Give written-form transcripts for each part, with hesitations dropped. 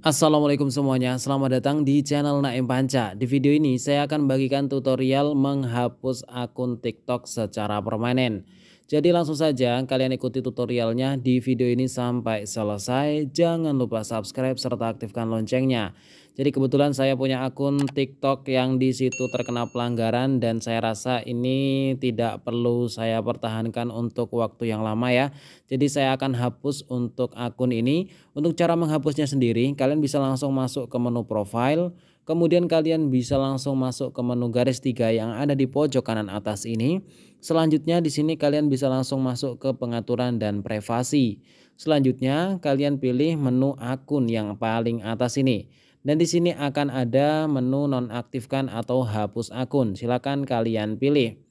Assalamualaikum semuanya, selamat datang di channel Naim Panca. Di video ini saya akan bagikan tutorial menghapus akun TikTok secara permanen. Jadi langsung saja kalian ikuti tutorialnya di video ini sampai selesai. Jangan lupa subscribe serta aktifkan loncengnya. Jadi kebetulan saya punya akun TikTok yang di situ terkena pelanggaran dan saya rasa ini tidak perlu saya pertahankan untuk waktu yang lama ya. Jadi saya akan hapus untuk akun ini. Untuk cara menghapusnya sendiri, kalian bisa langsung masuk ke menu profile, kemudian kalian bisa langsung masuk ke menu garis 3 yang ada di pojok kanan atas ini. Selanjutnya di sini kalian bisa langsung masuk ke pengaturan dan privasi. Selanjutnya kalian pilih menu akun yang paling atas ini. Dan di sini akan ada menu nonaktifkan atau hapus akun. Silakan kalian pilih.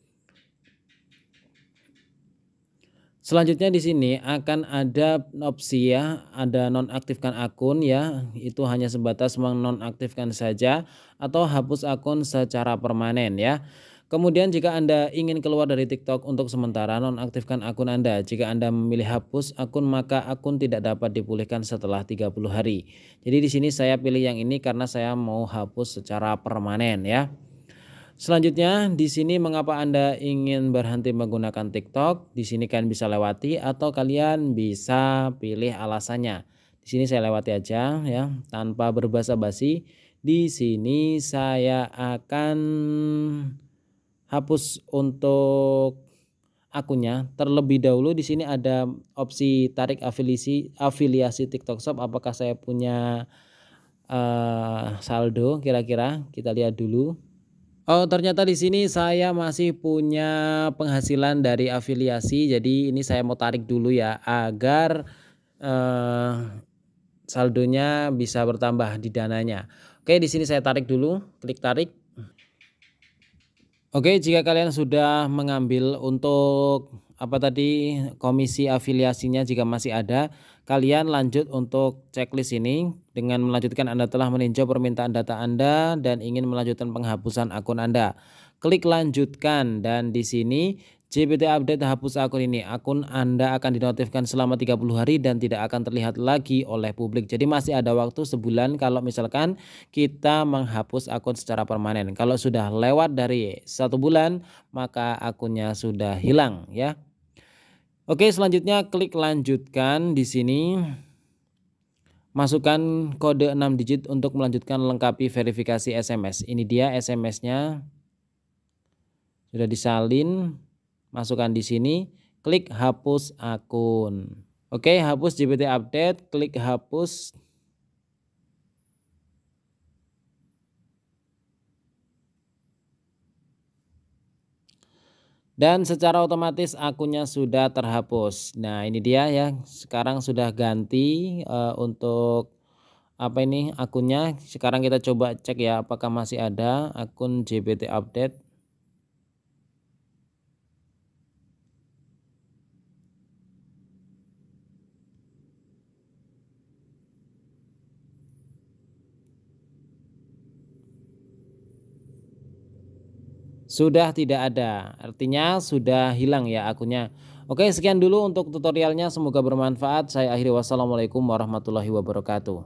Selanjutnya di sini akan ada opsi ya, ada nonaktifkan akun ya, itu hanya sebatas menonaktifkan saja atau hapus akun secara permanen ya. Kemudian jika Anda ingin keluar dari TikTok untuk sementara, nonaktifkan akun Anda. Jika Anda memilih hapus akun, maka akun tidak dapat dipulihkan setelah 30 hari. Jadi di sini saya pilih yang ini karena saya mau hapus secara permanen ya. Selanjutnya di sini mengapa Anda ingin berhenti menggunakan TikTok? Di sini kalian bisa lewati atau kalian bisa pilih alasannya. Di sini saya lewati aja ya, tanpa berbasa-basi. Di sini saya akan hapus untuk akunnya. Terlebih dahulu di sini ada opsi tarik afiliasi TikTok Shop. Apakah saya punya saldo kira-kira? Kita lihat dulu. Oh, ternyata di sini saya masih punya penghasilan dari afiliasi. Jadi ini saya mau tarik dulu ya agar saldonya bisa bertambah di dananya. Oke, di sini saya tarik dulu, klik tarik. Oke, jika kalian sudah mengambil untuk apa tadi komisi afiliasinya jika masih ada, kalian lanjut untuk checklist ini dengan melanjutkan Anda telah meninjau permintaan data Anda dan ingin melanjutkan penghapusan akun Anda. Klik lanjutkan dan di sini JPT update hapus akun ini. Akun Anda akan dinotifkan selama 30 hari dan tidak akan terlihat lagi oleh publik. Jadi masih ada waktu sebulan kalau misalkan kita menghapus akun secara permanen. Kalau sudah lewat dari 1 bulan maka akunnya sudah hilang ya. Oke, selanjutnya klik lanjutkan di sini. Masukkan kode 6 digit untuk melanjutkan lengkapi verifikasi SMS. Ini dia SMS-nya. Sudah disalin. Masukkan di sini, klik hapus akun. Oke, hapus JPT update, klik hapus. Dan secara otomatis akunnya sudah terhapus. Nah, ini dia ya. Sekarang sudah ganti untuk apa ini akunnya. Sekarang kita coba cek ya apakah masih ada akun JPT update. Sudah tidak ada, artinya sudah hilang ya akunnya. Oke, sekian dulu untuk tutorialnya, semoga bermanfaat. Saya akhiri, wassalamualaikum warahmatullahi wabarakatuh.